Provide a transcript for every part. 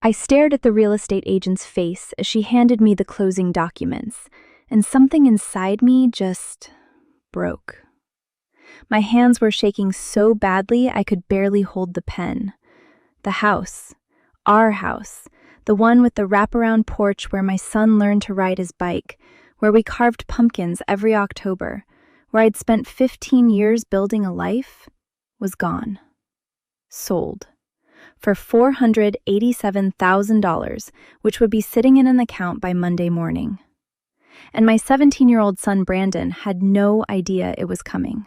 I stared at the real estate agent's face as she handed me the closing documents, and something inside me just broke. My hands were shaking so badly I could barely hold the pen. The house, our house, the one with the wraparound porch where my son learned to ride his bike, where we carved pumpkins every October, where I'd spent 15 years building a life, was gone. Sold. For $487,000, which would be sitting in an account by Monday morning. And my 17-year-old son Brandon had no idea it was coming.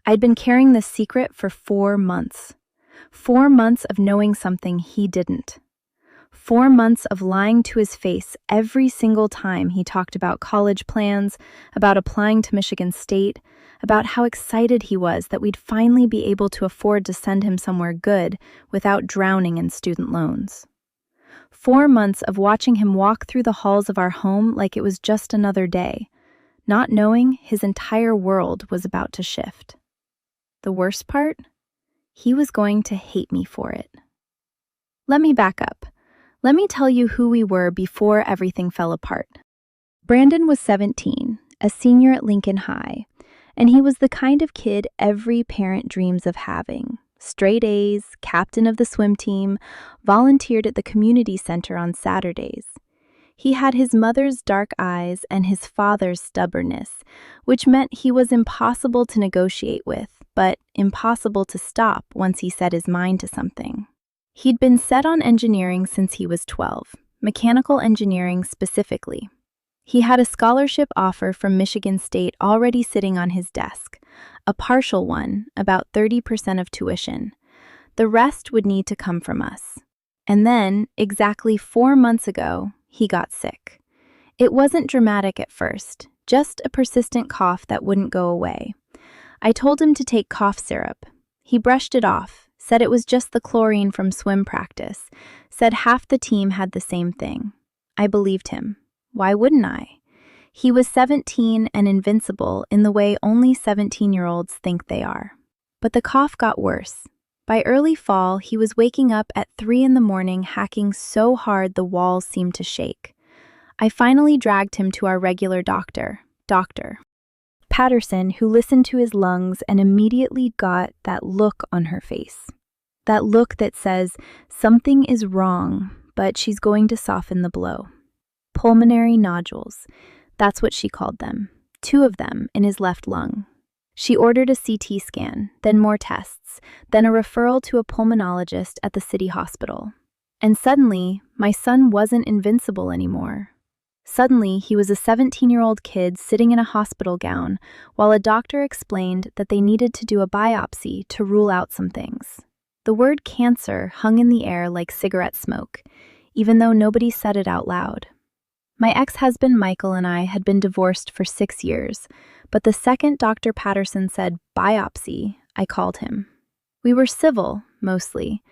I'd been carrying this secret for 4 months. 4 months of knowing something he didn't. 4 months of lying to his face every single time he talked about college plans, about applying to Michigan State, about how excited he was that we'd finally be able to afford to send him somewhere good without drowning in student loans. 4 months of watching him walk through the halls of our home like it was just another day, not knowing his entire world was about to shift. The worst part? He was going to hate me for it. Let me back up. Let me tell you who we were before everything fell apart. Brandon was 17, a senior at Lincoln High, and he was the kind of kid every parent dreams of having. Straight A's, captain of the swim team, volunteered at the community center on Saturdays. He had his mother's dark eyes and his father's stubbornness, which meant he was impossible to negotiate with, but impossible to stop once he set his mind to something. He'd been set on engineering since he was 12, mechanical engineering specifically. He had a scholarship offer from Michigan State already sitting on his desk, a partial one, about 30% of tuition. The rest would need to come from us. And then, exactly 4 months ago, he got sick. It wasn't dramatic at first, just a persistent cough that wouldn't go away. I told him to take cough syrup. He brushed it off, said it was just the chlorine from swim practice, said half the team had the same thing. I believed him. Why wouldn't I? He was 17 and invincible in the way only 17-year-olds think they are. But the cough got worse. By early fall, he was waking up at 3 in the morning, hacking so hard the walls seemed to shake. I finally dragged him to our regular doctor, Dr. Patterson, who listened to his lungs and immediately got that look on her face. That look that says, something is wrong, but she's going to soften the blow. Pulmonary nodules. That's what she called them. 2 of them in his left lung. She ordered a CT scan, then more tests, then a referral to a pulmonologist at the city hospital. And suddenly, my son wasn't invincible anymore. Suddenly, he was a 17-year-old kid sitting in a hospital gown while a doctor explained that they needed to do a biopsy to rule out some things. The word cancer hung in the air like cigarette smoke, even though nobody said it out loud. My ex-husband Michael and I had been divorced for 6 years, but the second Dr. Patterson said biopsy, I called him. We were civil, mostly.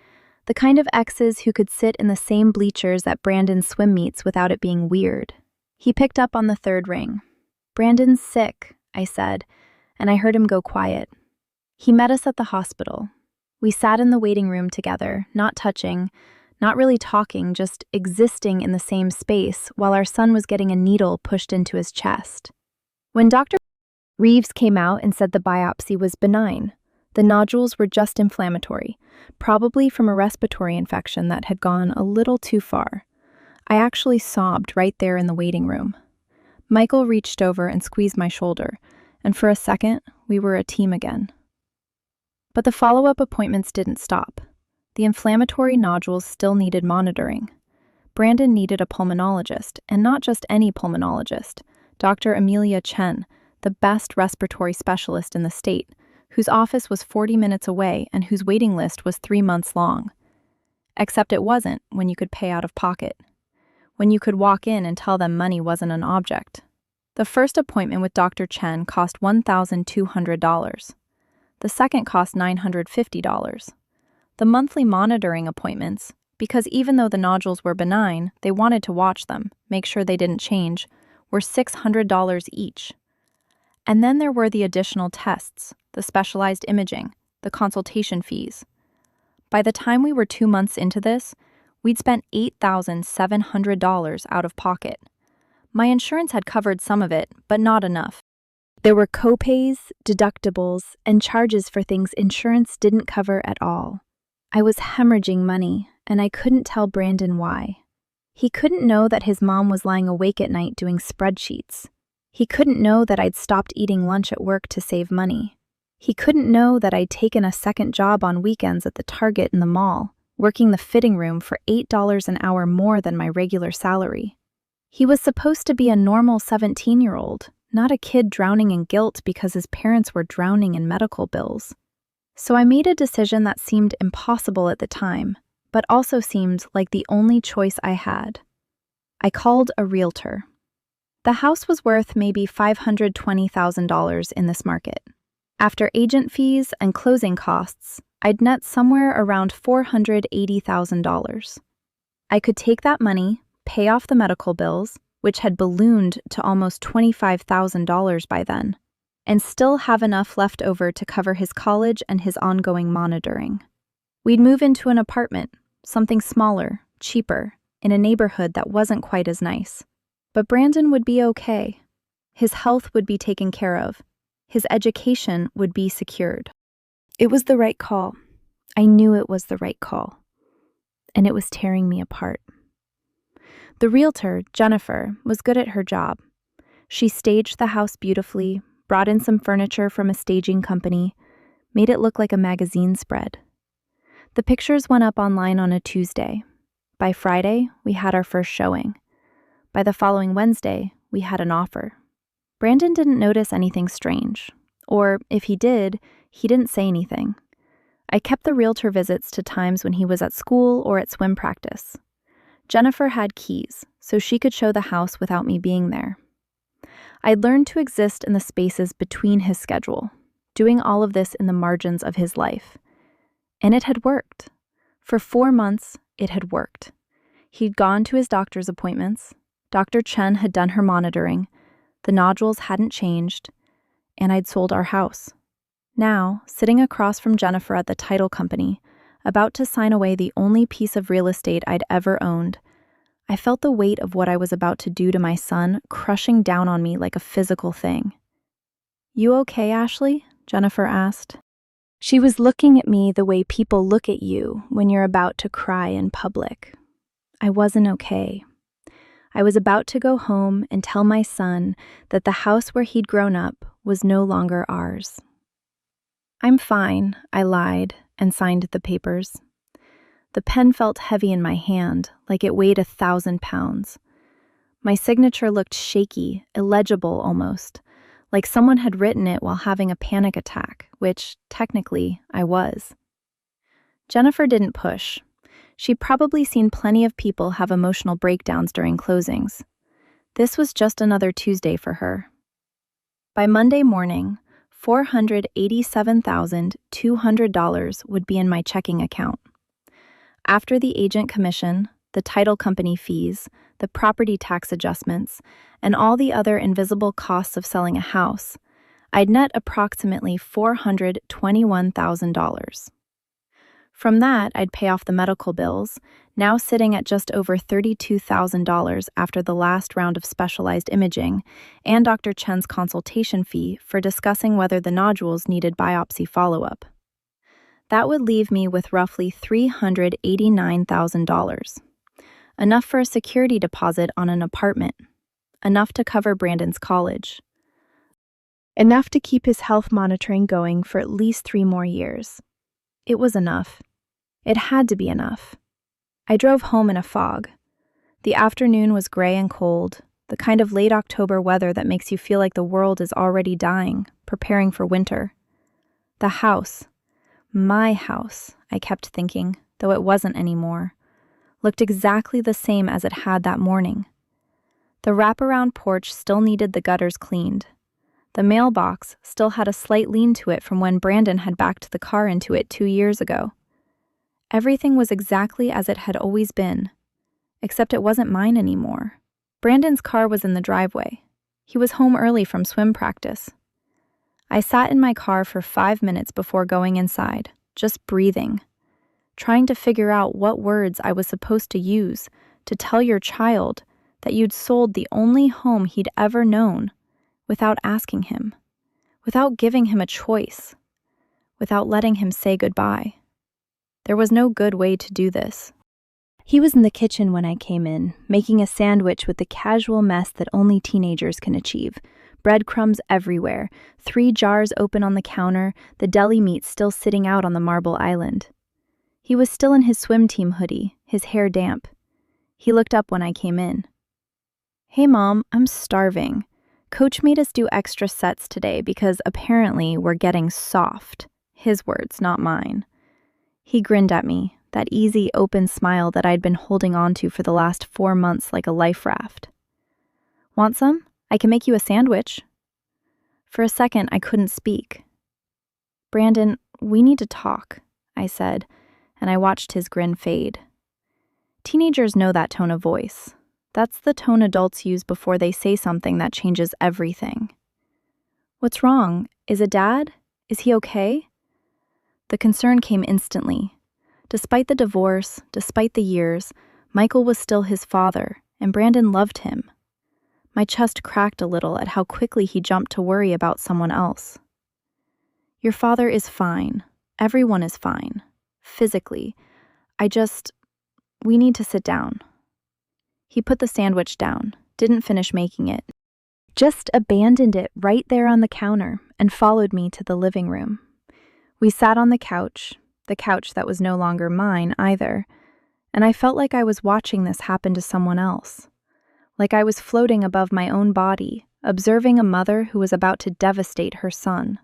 The kind of exes who could sit in the same bleachers at Brandon's swim meets without it being weird. He picked up on the third ring. Brandon's sick, I said, and I heard him go quiet. He met us at the hospital. We sat in the waiting room together, not touching, not really talking, just existing in the same space while our son was getting a needle pushed into his chest. When Dr. Reeves came out and said the biopsy was benign, the nodules were just inflammatory, probably from a respiratory infection that had gone a little too far. I actually sobbed right there in the waiting room. Michael reached over and squeezed my shoulder, and for a second, we were a team again. But the follow-up appointments didn't stop. The inflammatory nodules still needed monitoring. Brandon needed a pulmonologist, and not just any pulmonologist, Dr. Amelia Chen, the best respiratory specialist in the state, whose office was 40 minutes away and whose waiting list was 3 months long. Except it wasn't when you could pay out of pocket. When you could walk in and tell them money wasn't an object. The first appointment with Dr. Chen cost $1,200. The second cost $950. The monthly monitoring appointments, because even though the nodules were benign, they wanted to watch them, make sure they didn't change, were $600 each. And then there were the additional tests, the specialized imaging, the consultation fees. By the time we were 2 months into this, We'd spent $8,700 out of pocket. My insurance had covered some of it, but not enough. There were copays, deductibles, and charges for things insurance didn't cover at all. I was hemorrhaging money, and I couldn't tell Brandon why. He couldn't know that his mom was lying awake at night doing spreadsheets. He couldn't know that I'd stopped eating lunch at work to save money. He couldn't know that I'd taken a second job on weekends at the Target in the mall, working the fitting room for $8 an hour more than my regular salary. He was supposed to be a normal 17-year-old, not a kid drowning in guilt because his parents were drowning in medical bills. So I made a decision that seemed impossible at the time, but also seemed like the only choice I had. I called a realtor. The house was worth maybe $520,000 in this market. After agent fees and closing costs, I'd net somewhere around $480,000. I could take that money, pay off the medical bills, which had ballooned to almost $25,000 by then, and still have enough left over to cover his college and his ongoing monitoring. We'd move into an apartment, something smaller, cheaper, in a neighborhood that wasn't quite as nice. But Brandon would be okay. His health would be taken care of. His education would be secured. It was the right call. I knew it was the right call. And it was tearing me apart. The realtor, Jennifer, was good at her job. She staged the house beautifully, brought in some furniture from a staging company, made it look like a magazine spread. The pictures went up online on a Tuesday. By Friday, we had our first showing. By the following Wednesday, we had an offer. Brandon didn't notice anything strange, or if he did, he didn't say anything. I kept the realtor visits to times when he was at school or at swim practice. Jennifer had keys, so she could show the house without me being there. I'd learned to exist in the spaces between his schedule, doing all of this in the margins of his life. And it had worked. For 4 months, it had worked. He'd gone to his doctor's appointments. Dr. Chen had done her monitoring. The nodules hadn't changed, and I'd sold our house. Now, sitting across from Jennifer at the title company, about to sign away the only piece of real estate I'd ever owned, I felt the weight of what I was about to do to my son crushing down on me like a physical thing. "You okay, Ashley?" Jennifer asked. She was looking at me the way people look at you when you're about to cry in public. I wasn't okay. I was about to go home and tell my son that the house where he'd grown up was no longer ours. "I'm fine," I lied and signed the papers. The pen felt heavy in my hand, like it weighed 1,000 pounds. My signature looked shaky, illegible almost, like someone had written it while having a panic attack, which, technically, I was. Jennifer didn't push. She'd probably seen plenty of people have emotional breakdowns during closings. This was just another Tuesday for her. By Monday morning, $487,200 would be in my checking account. After the agent commission, the title company fees, the property tax adjustments, and all the other invisible costs of selling a house, I'd net approximately $421,000. From that, I'd pay off the medical bills, now sitting at just over $32,000 after the last round of specialized imaging, and Dr. Chen's consultation fee for discussing whether the nodules needed biopsy follow-up. That would leave me with roughly $389,000. Enough for a security deposit on an apartment. Enough to cover Brandon's college. Enough to keep his health monitoring going for at least 3 more years. It was enough. It had to be enough. I drove home in a fog. The afternoon was gray and cold, the kind of late October weather that makes you feel like the world is already dying, preparing for winter. The house, my house, I kept thinking, though it wasn't anymore, looked exactly the same as it had that morning. The wraparound porch still needed the gutters cleaned. The mailbox still had a slight lean to it from when Brandon had backed the car into it 2 years ago. Everything was exactly as it had always been, except it wasn't mine anymore. Brandon's car was in the driveway. He was home early from swim practice. I sat in my car for 5 minutes before going inside, just breathing. trying to figure out what words I was supposed to use to tell your child that you'd sold the only home he'd ever known without asking him, without giving him a choice, without letting him say goodbye. There was no good way to do this. He was in the kitchen when I came in, making a sandwich with the casual mess that only teenagers can achieve. Breadcrumbs everywhere, 3 jars open on the counter, the deli meat still sitting out on the marble island. He was still in his swim team hoodie, his hair damp. He looked up when I came in. "Hey Mom, I'm starving. Coach made us do extra sets today because apparently we're getting soft." His words, not mine. He grinned at me, that easy, open smile that I'd been holding on to for the last 4 months like a life raft. "Want some? I can make you a sandwich." For a second, I couldn't speak. "Brandon, we need to talk," I said, and I watched his grin fade. Teenagers know that tone of voice. That's the tone adults use before they say something that changes everything. "What's wrong? Is it Dad? Is he okay?" The concern came instantly. Despite the divorce, despite the years, Michael was still his father, and Brandon loved him. My chest cracked a little at how quickly he jumped to worry about someone else. "Your father is fine. Everyone is fine. Physically. We need to sit down." He put the sandwich down, didn't finish making it, just abandoned it right there on the counter and followed me to the living room. We sat on the couch that was no longer mine either, and I felt like I was watching this happen to someone else. Like I was floating above my own body, observing a mother who was about to devastate her son.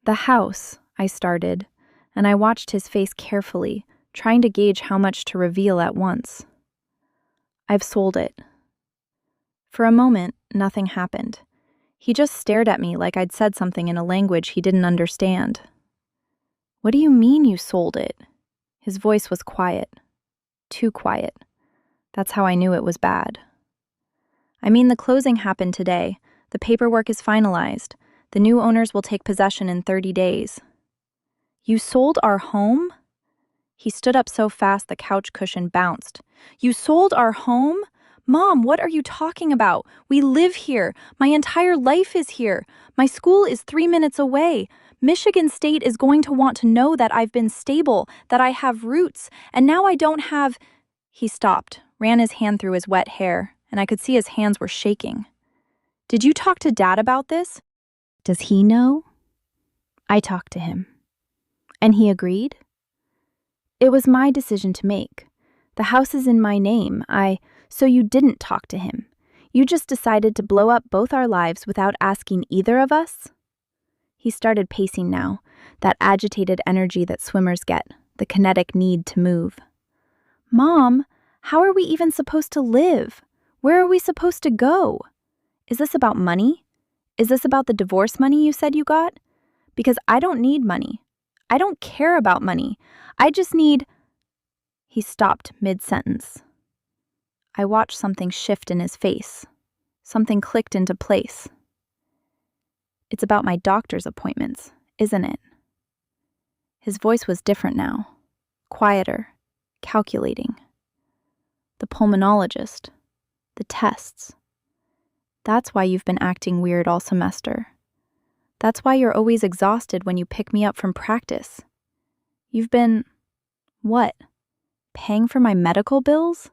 "The house," I started, and I watched his face carefully, trying to gauge how much to reveal at once. "I've sold it." For a moment, nothing happened. He just stared at me like I'd said something in a language he didn't understand. "What do you mean you sold it?" His voice was quiet. Too quiet. That's how I knew it was bad. "I mean, the closing happened today. The paperwork is finalized. The new owners will take possession in 30 days. "You sold our home?" He stood up so fast the couch cushion bounced. "You sold our home? Mom, what are you talking about? We live here. My entire life is here. My school is 3 minutes away. Michigan State is going to want to know that I've been stable, that I have roots, and now I don't have—" He stopped, ran his hand through his wet hair, and I could see his hands were shaking. "Did you talk to Dad about this? Does he know?" I talked to him. "And he agreed?" "It was my decision to make. The house is in my name. So you didn't talk to him. You just decided to blow up both our lives without asking either of us?" He started pacing now, that agitated energy that swimmers get, the kinetic need to move. "Mom, how are we even supposed to live? Where are we supposed to go? Is this about money? Is this about the divorce money you said you got? Because I don't need money. I don't care about money. I just need—" He stopped mid-sentence. I watched something shift in his face. Something clicked into place. "It's about my doctor's appointments, isn't it?" His voice was different now. Quieter, calculating. "The pulmonologist. The tests. That's why you've been acting weird all semester. That's why you're always exhausted when you pick me up from practice. You've been— what? Paying for my medical bills?"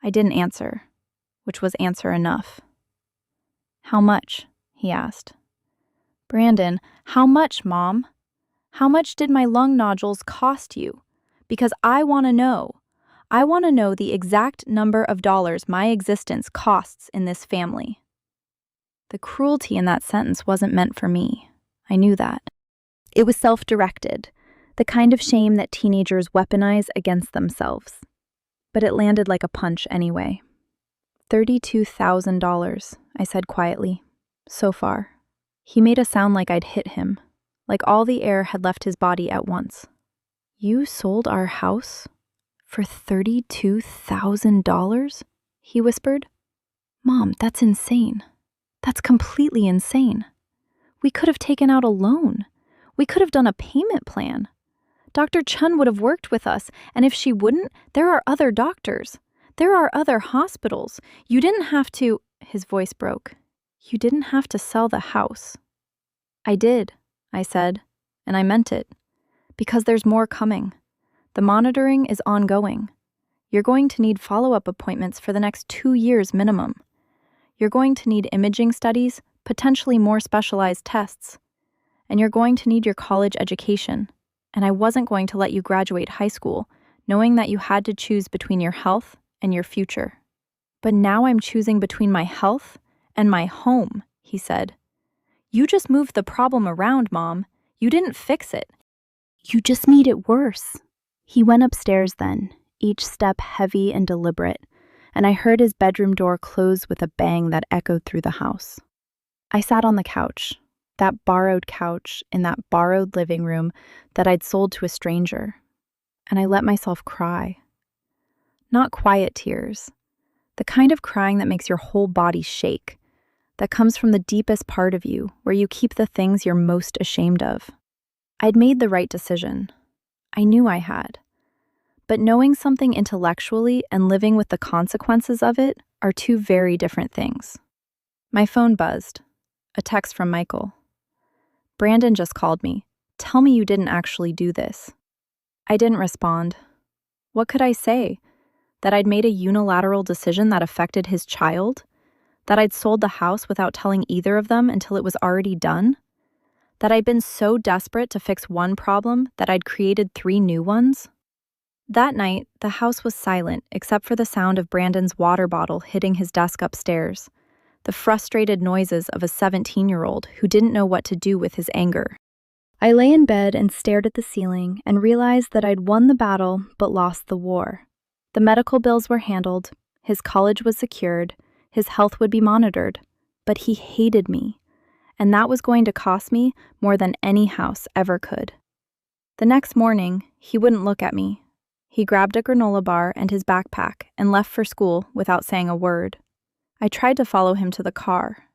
I didn't answer, which was answer enough. "How much?" he asked. "Brandon, how much, Mom? How much did my lung nodules cost you? Because I want to know. I want to know the exact number of dollars my existence costs in this family." The cruelty in that sentence wasn't meant for me. I knew that. It was self-directed, the kind of shame that teenagers weaponize against themselves. But it landed like a punch anyway. $32,000, I said quietly. So far. He made a sound like I'd hit him, like all the air had left his body at once. "You sold our house for $32,000? He whispered. "Mom, that's insane. That's completely insane. We could have taken out a loan. We could have done a payment plan. Dr. Chun would have worked with us, and if she wouldn't, there are other doctors. There are other hospitals. You didn't have to—" His voice broke. "You didn't have to sell the house." "I did," I said, and I meant it. "Because there's more coming. The monitoring is ongoing. You're going to need follow-up appointments for the next 2 years minimum. You're going to need imaging studies, potentially more specialized tests. And you're going to need your college education. And I wasn't going to let you graduate high school, knowing that you had to choose between your health and your future. But now I'm choosing between my health and my home," he said. "You just moved the problem around, Mom. You didn't fix it. You just made it worse." He went upstairs then, each step heavy and deliberate, and I heard his bedroom door close with a bang that echoed through the house. I sat on the couch, that borrowed couch in that borrowed living room that I'd sold to a stranger, and I let myself cry. Not quiet tears, the kind of crying that makes your whole body shake, that comes from the deepest part of you, where you keep the things you're most ashamed of. I'd made the right decision. I knew I had. But knowing something intellectually and living with the consequences of it are two very different things. My phone buzzed. A text from Michael. "Brandon just called me. Tell me you didn't actually do this." I didn't respond. What could I say? That I'd made a unilateral decision that affected his child? That I'd sold the house without telling either of them until it was already done? That I'd been so desperate to fix one problem that I'd created 3 new ones? That night, the house was silent except for the sound of Brandon's water bottle hitting his desk upstairs, the frustrated noises of a 17-year-old who didn't know what to do with his anger. I lay in bed and stared at the ceiling and realized that I'd won the battle but lost the war. The medical bills were handled, his college was secured, his health would be monitored, but he hated me, and that was going to cost me more than any house ever could. The next morning, he wouldn't look at me. He grabbed a granola bar and his backpack and left for school without saying a word. I tried to follow him to the car.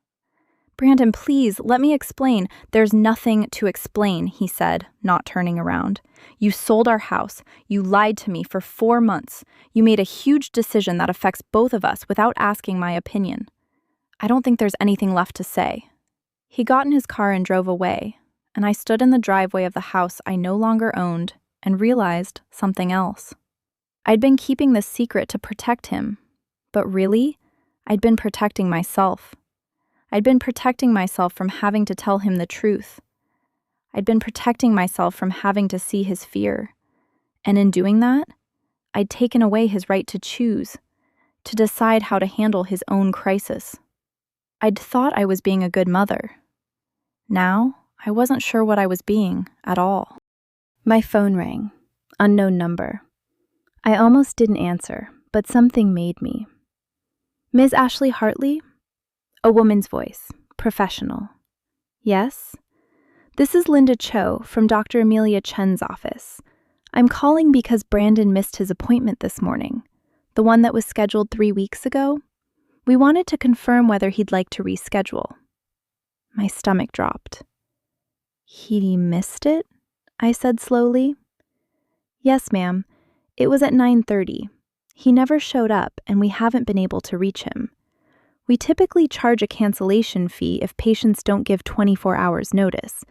"Brandon, please, let me explain." "There's nothing to explain," he said, not turning around. "You sold our house. You lied to me for 4 months. You made a huge decision that affects both of us without asking my opinion. I don't think there's anything left to say." He got in his car and drove away, and I stood in the driveway of the house I no longer owned and realized something else. I'd been keeping this secret to protect him, but really, I'd been protecting myself. I'd been protecting myself from having to tell him the truth. I'd been protecting myself from having to see his fear. And in doing that, I'd taken away his right to choose, to decide how to handle his own crisis. I'd thought I was being a good mother. Now, I wasn't sure what I was being at all. My phone rang. Unknown number. I almost didn't answer, but something made me. "Ms. Ashley Hartley?" A woman's voice, professional. "Yes?" "This is Linda Cho from Dr. Amelia Chen's office. I'm calling because Brandon missed his appointment this morning, the one that was scheduled 3 weeks ago. We wanted to confirm whether he'd like to reschedule." My stomach dropped. "He missed it?" I said slowly. "Yes, ma'am. It was at 9:30. He never showed up, and we haven't been able to reach him. We typically charge a cancellation fee if patients don't give 24 hours notice,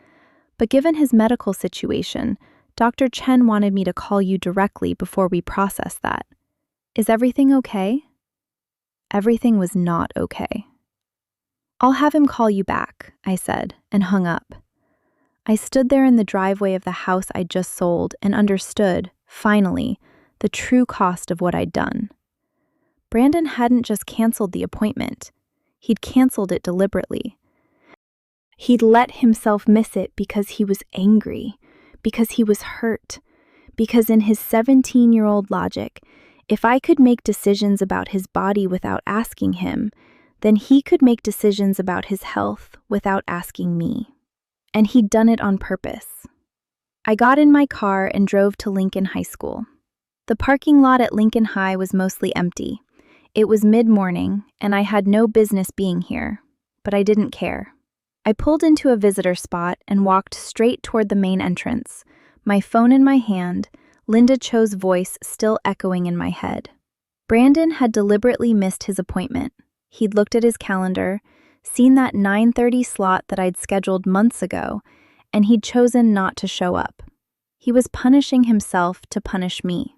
but given his medical situation, Dr. Chen wanted me to call you directly before we process that. Is everything okay?" Everything was not okay. "I'll have him call you back," I said, and hung up. I stood there in the driveway of the house I'd just sold and understood, finally, the true cost of what I'd done. Brandon hadn't just canceled the appointment. He'd canceled it deliberately. He'd let himself miss it because he was angry, because he was hurt, because in his 17-year-old logic, if I could make decisions about his body without asking him, then he could make decisions about his health without asking me. And he'd done it on purpose. I got in my car and drove to Lincoln High School. The parking lot at Lincoln High was mostly empty. It was mid-morning, and I had no business being here, but I didn't care. I pulled into a visitor spot and walked straight toward the main entrance, My phone in my hand, Linda Cho's voice still echoing in my head. Brandon had deliberately missed his appointment. He'd looked at his calendar, seen that 9:30 slot that I'd scheduled months ago, and he'd chosen not to show up. He was punishing himself to punish me.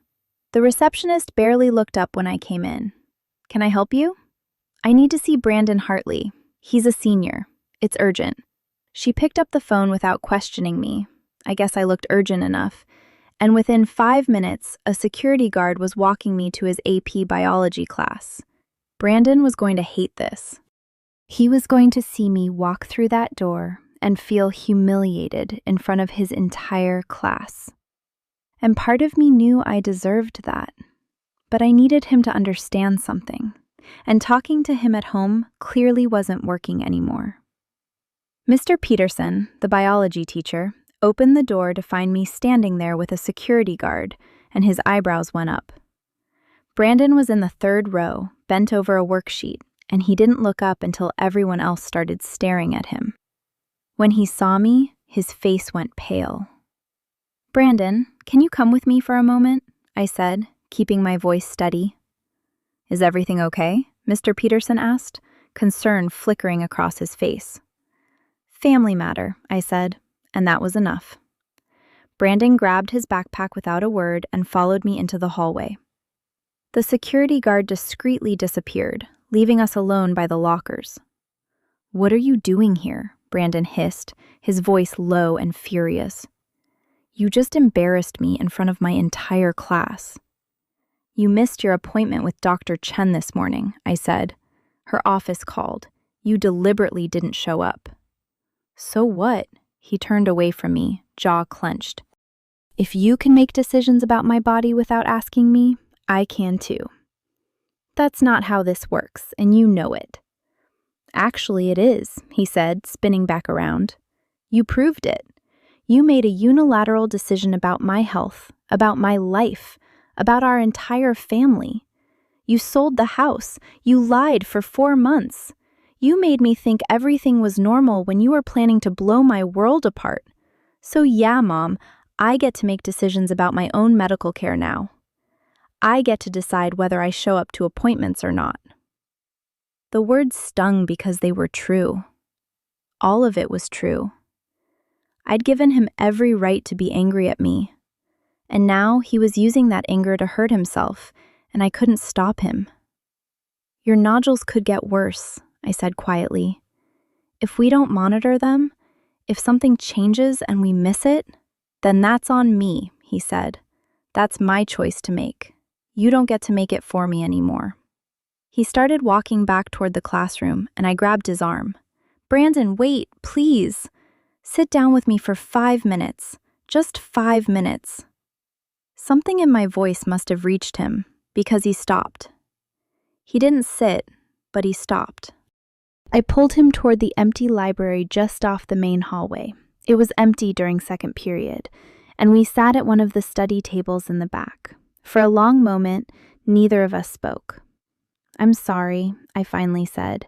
The receptionist barely looked up when I came in. "Can I help you?" "I need to see Brandon Hartley. He's a senior. It's urgent." She picked up the phone without questioning me. I guess I looked urgent enough. And within 5 minutes, a security guard was walking me to his AP biology class. Brandon was going to hate this. He was going to see me walk through that door and feel humiliated in front of his entire class. And part of me knew I deserved that. But I needed him to understand something, and talking to him at home clearly wasn't working anymore. Mr. Peterson, the biology teacher, opened the door to find me standing there with a security guard, and his eyebrows went up. Brandon was in the 3rd row, bent over a worksheet, and he didn't look up until everyone else started staring at him. When he saw me, his face went pale. "Brandon, can you come with me for a moment?" I said, keeping my voice steady. "Is everything okay?" Mr. Peterson asked, concern flickering across his face. "Family matter," I said, and that was enough. Brandon grabbed his backpack without a word and followed me into the hallway. The security guard discreetly disappeared, leaving us alone by the lockers. "What are you doing here?" Brandon hissed, his voice low and furious. "You just embarrassed me in front of my entire class." "You missed your appointment with Dr. Chen this morning," I said. "Her office called. You deliberately didn't show up." "So what?" He turned away from me, jaw clenched. "If you can make decisions about my body without asking me, I can too." "That's not how this works, and you know it." "Actually, it is," he said, spinning back around. "You proved it. You made a unilateral decision about my health, about my life, about our entire family. You sold the house. You lied for 4 months. You made me think everything was normal when you were planning to blow my world apart. So yeah, Mom, I get to make decisions about my own medical care now. I get to decide whether I show up to appointments or not." The words stung because they were true. All of it was true. I'd given him every right to be angry at me. And now he was using that anger to hurt himself, and I couldn't stop him. "Your nodules could get worse," I said quietly. "If we don't monitor them, if something changes and we miss it, then that's on me," he said. "That's my choice to make. You don't get to make it for me anymore." He started walking back toward the classroom, and I grabbed his arm. "Brandon, wait, please. Sit down with me for 5 minutes. Just 5 minutes." Something in my voice must have reached him, because he stopped. He didn't sit, but he stopped. I pulled him toward the empty library just off the main hallway. It was empty during second period, and we sat at one of the study tables in the back. For a long moment, neither of us spoke. "I'm sorry," I finally said.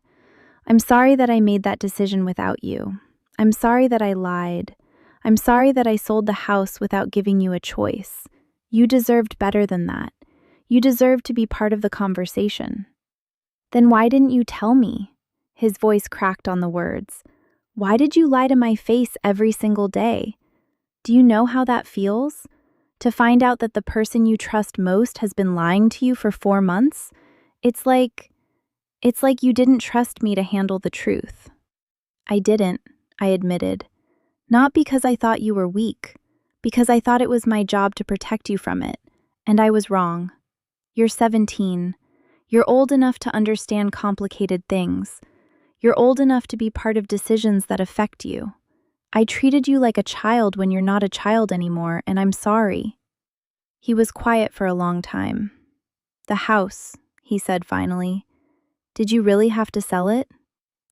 "I'm sorry that I made that decision without you. I'm sorry that I lied. I'm sorry that I sold the house without giving you a choice. You deserved better than that. You deserved to be part of the conversation." "Then why didn't you tell me?" His voice cracked on the words. "Why did you lie to my face every single day? Do you know how that feels? To find out that the person you trust most has been lying to you for 4 months? It's like you didn't trust me to handle the truth." "I didn't," I admitted. "Not because I thought you were weak, because I thought it was my job to protect you from it, and I was wrong. You're 17. You're old enough to understand complicated things. You're old enough to be part of decisions that affect you. I treated you like a child when you're not a child anymore, and I'm sorry." He was quiet for a long time. "The house," he said finally. "Did you really have to sell it?"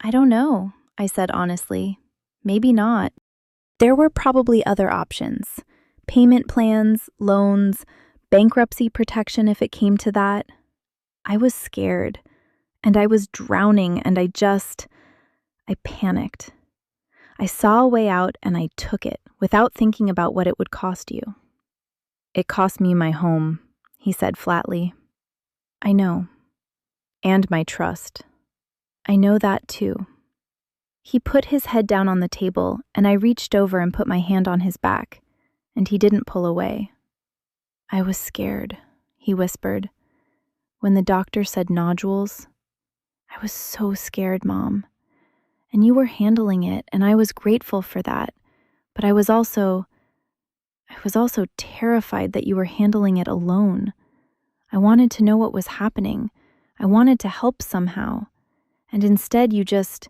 "I don't know," I said honestly. "Maybe not. There were probably other options. Payment plans, loans, bankruptcy protection if it came to that. I was scared, and I was drowning, and I panicked. I saw a way out and I took it without thinking about what it would cost you. It cost me my home, he said flatly. I know. And my trust. I know that too. He put his head down on the table, and I reached over and put my hand on his back, and he didn't pull away. I was scared, he whispered. When the doctor said nodules, I was so scared, Mom. And you were handling it, and I was grateful for that. But I was also terrified that you were handling it alone. I wanted to know what was happening. I wanted to help somehow. And instead you just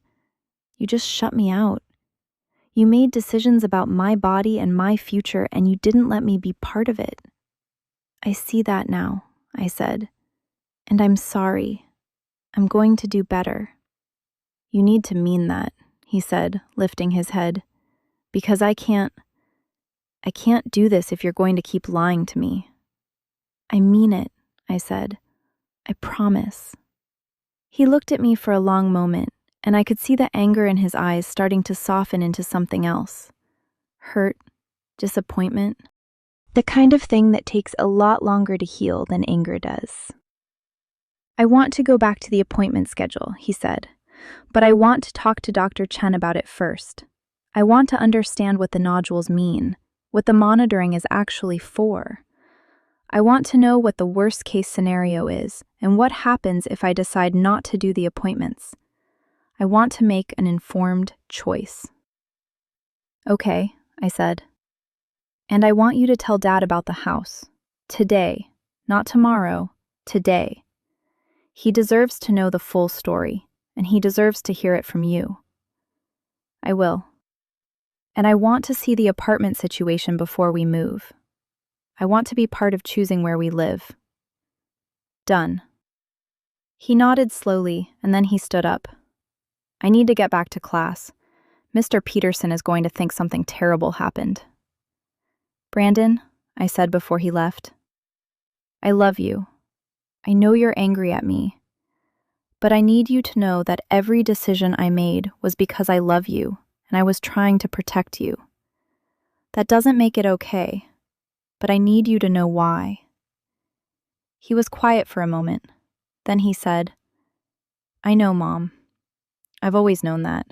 shut me out. You made decisions about my body and my future, and you didn't let me be part of it. I see that now, I said. And I'm sorry. I'm going to do better. You need to mean that, he said, lifting his head. Because I can't do this if you're going to keep lying to me. I mean it, I said. I promise. He looked at me for a long moment, and I could see the anger in his eyes starting to soften into something else. Hurt, disappointment, the kind of thing that takes a lot longer to heal than anger does. I want to go back to the appointment schedule, he said, but I want to talk to Dr. Chen about it first. I want to understand what the nodules mean, what the monitoring is actually for. I want to know what the worst-case scenario is and what happens if I decide not to do the appointments. I want to make an informed choice. Okay, I said. And I want you to tell Dad about the house. Today, not tomorrow, today. He deserves to know the full story, and he deserves to hear it from you. I will. And I want to see the apartment situation before we move. I want to be part of choosing where we live. Done. He nodded slowly, and then he stood up. I need to get back to class. Mr. Peterson is going to think something terrible happened. Brandon, I said before he left, I love you. I know you're angry at me. But I need you to know that every decision I made was because I love you, and I was trying to protect you. That doesn't make it okay, but I need you to know why. He was quiet for a moment. Then he said, I know, Mom. I've always known that.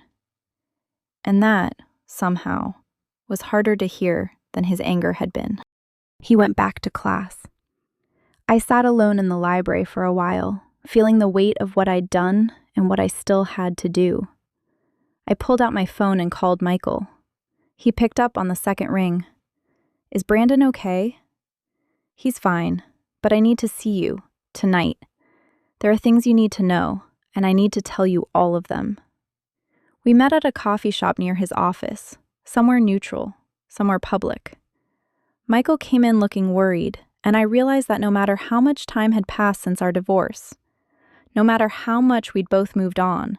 And that, somehow, was harder to hear than his anger had been. He went back to class. I sat alone in the library for a while, feeling the weight of what I'd done and what I still had to do. I pulled out my phone and called Michael. He picked up on the second ring. Is Brandon okay? He's fine, but I need to see you, tonight. There are things you need to know, and I need to tell you all of them. We met at a coffee shop near his office, somewhere neutral, somewhere public. Michael came in looking worried, and I realized that no matter how much time had passed since our divorce, no matter how much we'd both moved on,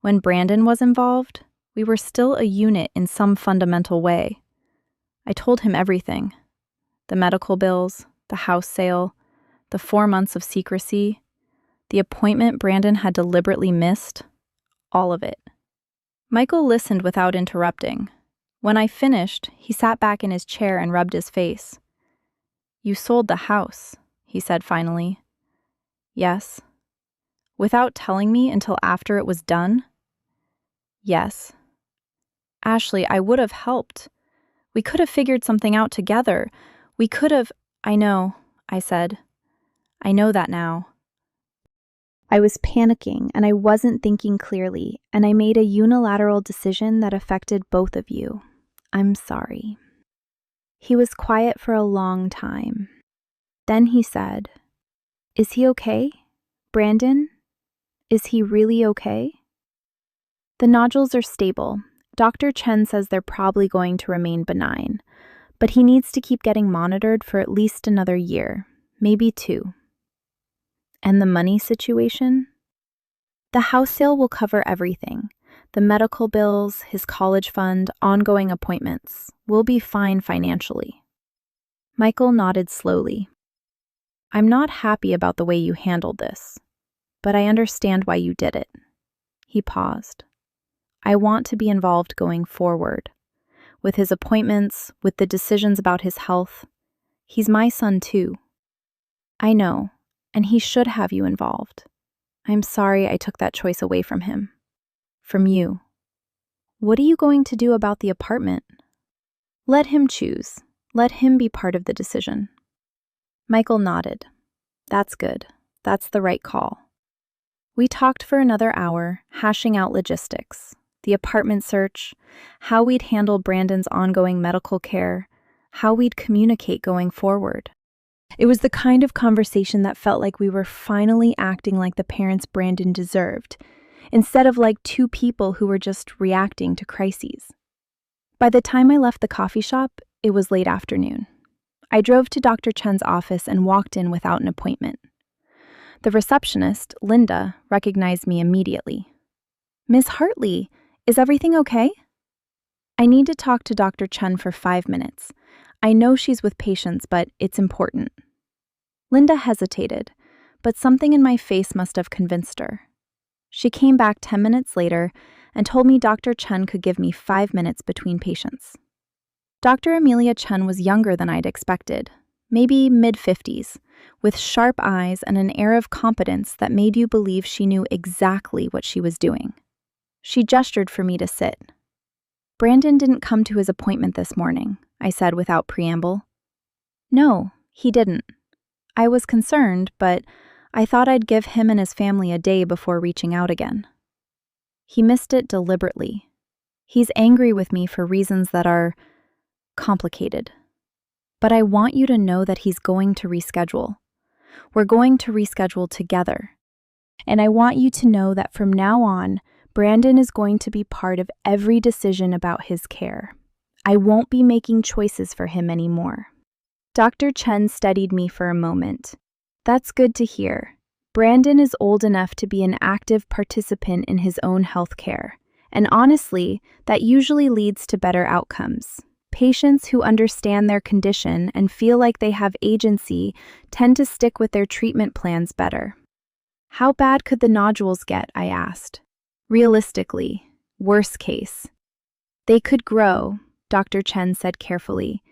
when Brandon was involved, we were still a unit in some fundamental way. I told him everything. The medical bills, the house sale, the 4 months of secrecy, the appointment Brandon had deliberately missed, all of it. Michael listened without interrupting. When I finished, he sat back in his chair and rubbed his face. You sold the house, he said finally. Yes. Without telling me until after it was done? Yes. Ashley, I would have helped. We could have figured something out together. We could have... I know, I said. I know that now. I was panicking and I wasn't thinking clearly, and I made a unilateral decision that affected both of you. I'm sorry. He was quiet for a long time. Then he said, Is he okay? Brandon? Is he really okay? The nodules are stable. Dr. Chen says they're probably going to remain benign, but he needs to keep getting monitored for at least another year, maybe 2. And the money situation? The house sale will cover everything. The medical bills, his college fund, ongoing appointments. We'll be fine financially. Michael nodded slowly. I'm not happy about the way you handled this, but I understand why you did it. He paused. I want to be involved going forward, with his appointments, with the decisions about his health. He's my son too. I know, and he should have you involved. I'm sorry I took that choice away from him. From you. What are you going to do about the apartment? Let him choose. Let him be part of the decision. Michael nodded. That's good. That's the right call. We talked for another hour, hashing out logistics, the apartment search, how we'd handle Brandon's ongoing medical care, how we'd communicate going forward. It was the kind of conversation that felt like we were finally acting like the parents Brandon deserved, instead of like two people who were just reacting to crises. By the time I left the coffee shop, it was late afternoon. I drove to Dr. Chen's office and walked in without an appointment. The receptionist, Linda, recognized me immediately. Miss Hartley, is everything okay? I need to talk to Dr. Chen for 5 minutes. I know she's with patients, but it's important. Linda hesitated, but something in my face must have convinced her. She came back 10 minutes later and told me Dr. Chen could give me 5 minutes between patients. Dr. Amelia Chen was younger than I'd expected, maybe mid-50s, with sharp eyes and an air of competence that made you believe she knew exactly what she was doing. She gestured for me to sit. Brandon didn't come to his appointment this morning, I said without preamble. No, he didn't. I was concerned, but I thought I'd give him and his family a day before reaching out again. He missed it deliberately. He's angry with me for reasons that are complicated. But I want you to know that he's going to reschedule. We're going to reschedule together. And I want you to know that from now on, Brandon is going to be part of every decision about his care. I won't be making choices for him anymore. Dr. Chen studied me for a moment. That's good to hear. Brandon is old enough to be an active participant in his own health care. And honestly, that usually leads to better outcomes. Patients who understand their condition and feel like they have agency tend to stick with their treatment plans better. How bad could the nodules get? I asked. Realistically, worst case. They could grow, Dr. Chen said carefully.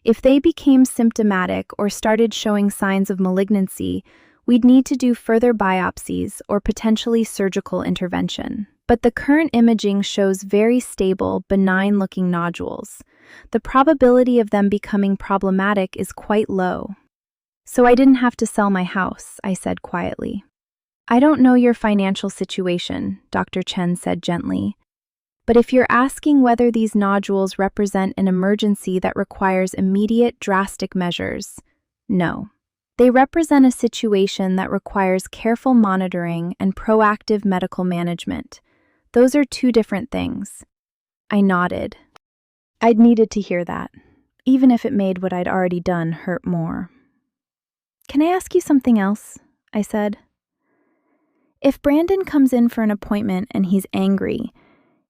If they became symptomatic or started showing signs of malignancy, we'd need to do further biopsies or potentially surgical intervention. But the current imaging shows very stable, benign-looking nodules. The probability of them becoming problematic is quite low. So I didn't have to sell my house, I said quietly. I don't know your financial situation, Dr. Chen said gently. But if you're asking whether these nodules represent an emergency that requires immediate, drastic measures, no. They represent a situation that requires careful monitoring and proactive medical management. Those are two different things. I nodded. I'd needed to hear that, even if it made what I'd already done hurt more. Can I ask you something else? I said. If Brandon comes in for an appointment and he's angry,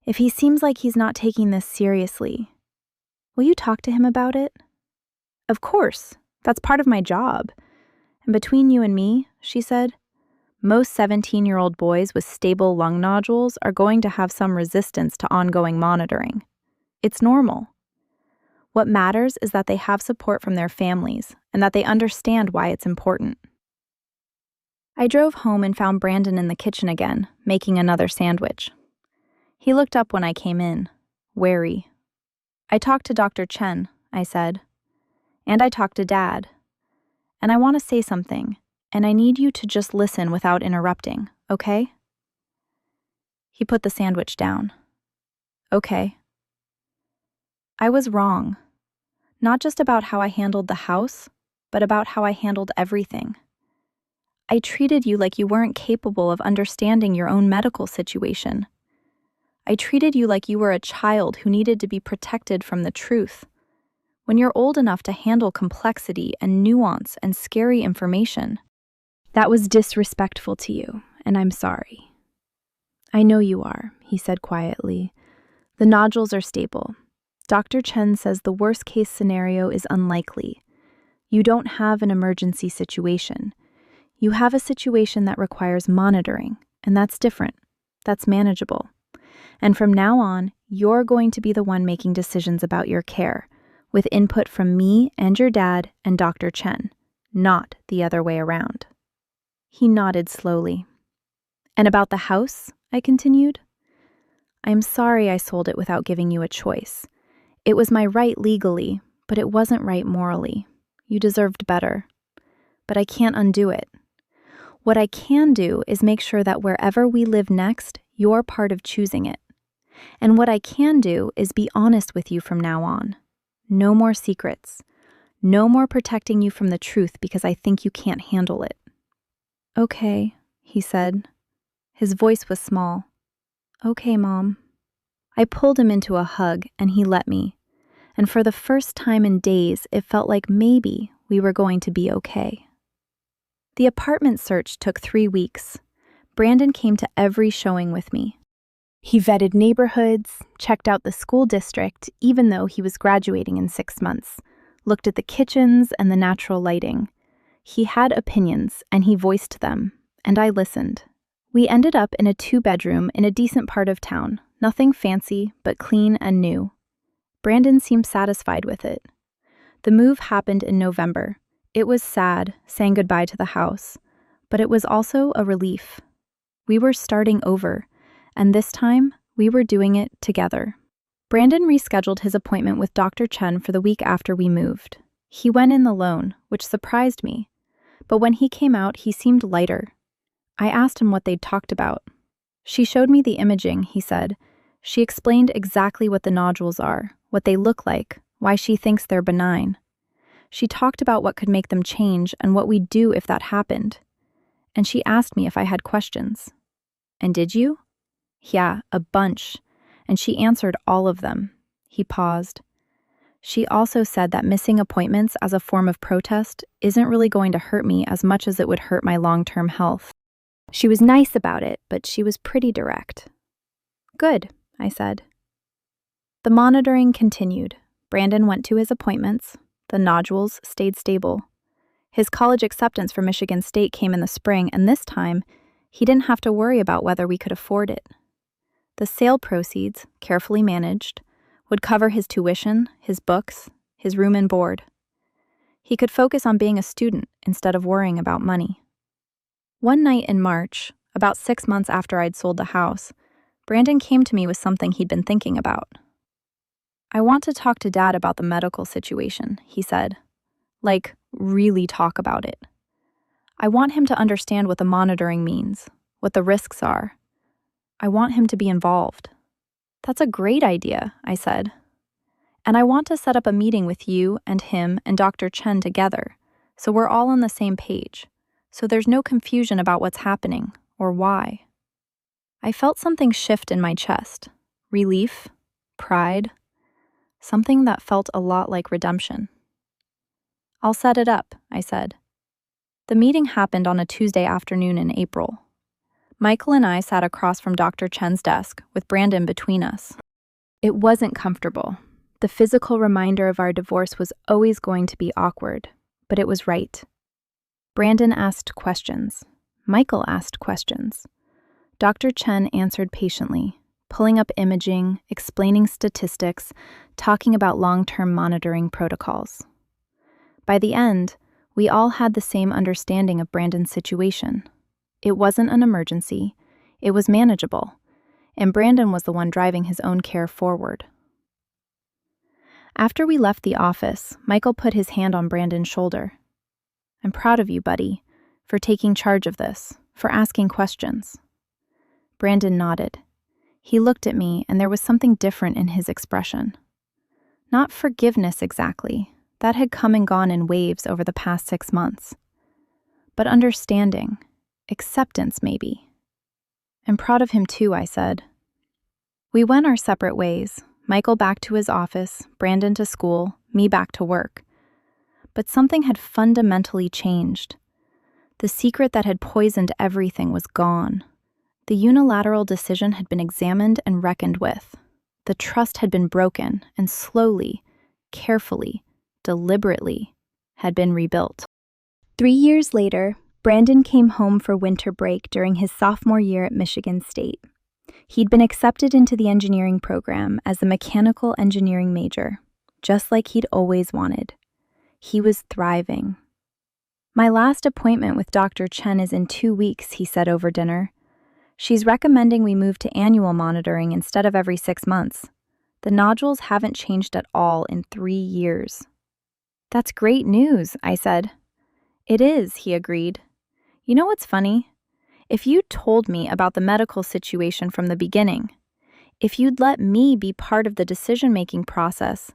if he seems like he's not taking this seriously, will you talk to him about it? Of course, that's part of my job. And between you and me, she said, most 17-year-old boys with stable lung nodules are going to have some resistance to ongoing monitoring. It's normal. What matters is that they have support from their families and that they understand why it's important. I drove home and found Brandon in the kitchen again, making another sandwich. He looked up when I came in, wary. I talked to Dr. Chen, I said. And I talked to Dad. And I want to say something, and I need you to just listen without interrupting, okay? He put the sandwich down. Okay. I was wrong. Not just about how I handled the house, but about how I handled everything. I treated you like you weren't capable of understanding your own medical situation. I treated you like you were a child who needed to be protected from the truth. When you're old enough to handle complexity and nuance and scary information. That was disrespectful to you, and I'm sorry. I know you are, he said quietly. The nodules are stable. Dr. Chen says the worst-case scenario is unlikely. You don't have an emergency situation. You have a situation that requires monitoring, and that's different. That's manageable. And from now on, you're going to be the one making decisions about your care, with input from me and your dad and Dr. Chen, not the other way around." He nodded slowly. "And about the house?" I continued. "I'm sorry I sold it without giving you a choice. It was my right legally, but it wasn't right morally. You deserved better. But I can't undo it. What I can do is make sure that wherever we live next, you're part of choosing it. And what I can do is be honest with you from now on. No more secrets. No more protecting you from the truth because I think you can't handle it." "Okay," he said. His voice was small. "Okay, Mom." I pulled him into a hug and he let me. And for the first time in days, it felt like maybe we were going to be okay. The apartment search took 3 weeks. Brandon came to every showing with me. He vetted neighborhoods, checked out the school district, even though he was graduating in 6 months, looked at the kitchens and the natural lighting. He had opinions, and he voiced them, and I listened. We ended up in a 2-bedroom in a decent part of town, nothing fancy, but clean and new. Brandon seemed satisfied with it. The move happened in November. It was sad, saying goodbye to the house, but it was also a relief. We were starting over, and this time, we were doing it together. Brandon rescheduled his appointment with Dr. Chen for the week after we moved. He went in alone, which surprised me, but when he came out, he seemed lighter. I asked him what they'd talked about. "She showed me the imaging," he said. "She explained exactly what the nodules are, what they look like, why she thinks they're benign. She talked about what could make them change and what we'd do if that happened. And she asked me if I had questions." "And did you?" "Yeah, a bunch. And she answered all of them." He paused. "She also said that missing appointments as a form of protest isn't really going to hurt me as much as it would hurt my long-term health. She was nice about it, but she was pretty direct." "Good," I said. The monitoring continued. Brandon went to his appointments. The nodules stayed stable. His college acceptance for Michigan State came in the spring, and this time, he didn't have to worry about whether we could afford it. The sale proceeds, carefully managed, would cover his tuition, his books, his room and board. He could focus on being a student instead of worrying about money. One night in March, about 6 months after I'd sold the house, Brandon came to me with something he'd been thinking about. "I want to talk to Dad about the medical situation," he said. "Like, really talk about it. I want him to understand what the monitoring means, what the risks are. I want him to be involved." "That's a great idea," I said. "And I want to set up a meeting with you and him and Dr. Chen together, so we're all on the same page, so there's no confusion about what's happening or why." I felt something shift in my chest. Relief, pride, something that felt a lot like redemption. "I'll set it up," I said. The meeting happened on a Tuesday afternoon in April. Michael and I sat across from Dr. Chen's desk, with Brandon between us. It wasn't comfortable. The physical reminder of our divorce was always going to be awkward, but it was right. Brandon asked questions. Michael asked questions. Dr. Chen answered patiently, pulling up imaging, explaining statistics, talking about long-term monitoring protocols. By the end, we all had the same understanding of Brandon's situation. It wasn't an emergency, it was manageable, and Brandon was the one driving his own care forward. After we left the office, Michael put his hand on Brandon's shoulder. "I'm proud of you, buddy, for taking charge of this, for asking questions." Brandon nodded. He looked at me, and there was something different in his expression. Not forgiveness exactly, that had come and gone in waves over the past 6 months. But understanding, acceptance maybe. "I'm proud of him too," I said. We went our separate ways, Michael back to his office, Brandon to school, me back to work. But something had fundamentally changed. The secret that had poisoned everything was gone. The unilateral decision had been examined and reckoned with. The trust had been broken and slowly, carefully, deliberately, had been rebuilt. 3 years later, Brandon came home for winter break during his sophomore year at Michigan State. He'd been accepted into the engineering program as a mechanical engineering major, just like he'd always wanted. He was thriving. "My last appointment with Dr. Chen is in 2 weeks," he said over dinner. "She's recommending we move to annual monitoring instead of every 6 months. The nodules haven't changed at all in 3 years." "That's great news," I said. "It is," he agreed. "You know what's funny? If you'd told me about the medical situation from the beginning, if you'd let me be part of the decision-making process,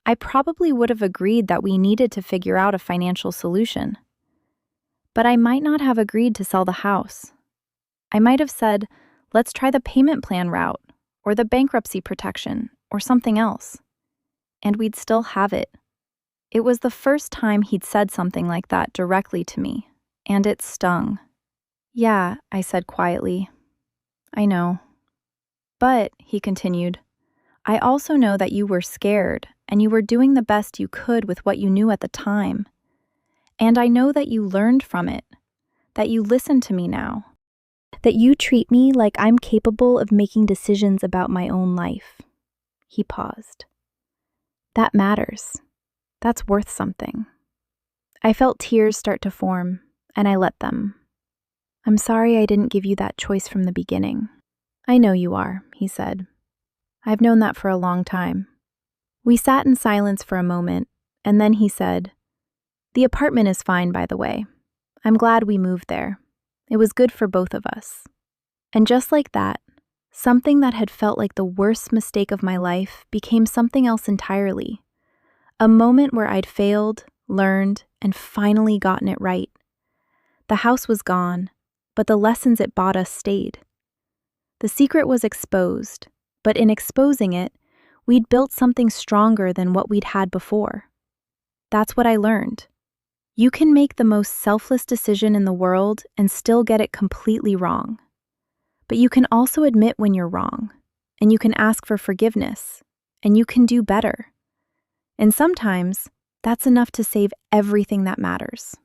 I probably would have agreed that we needed to figure out a financial solution. But I might not have agreed to sell the house. I might have said, let's try the payment plan route, or the bankruptcy protection, or something else. And we'd still have it." It was the first time he'd said something like that directly to me, and it stung. "Yeah," I said quietly. "I know. But," he continued, "I also know that you were scared, and you were doing the best you could with what you knew at the time. And I know that you learned from it, that you listen to me now, that you treat me like I'm capable of making decisions about my own life." He paused. "That matters. That's worth something." I felt tears start to form, and I let them. "I'm sorry I didn't give you that choice from the beginning." "I know you are," he said. "I've known that for a long time." We sat in silence for a moment, and then he said, "The apartment is fine, by the way. I'm glad we moved there. It was good for both of us." And just like that, something that had felt like the worst mistake of my life became something else entirely. A moment where I'd failed, learned, and finally gotten it right. The house was gone, but the lessons it brought us stayed. The secret was exposed, but in exposing it, we'd built something stronger than what we'd had before. That's what I learned. You can make the most selfless decision in the world and still get it completely wrong. But you can also admit when you're wrong, and you can ask for forgiveness, and you can do better. And sometimes, that's enough to save everything that matters.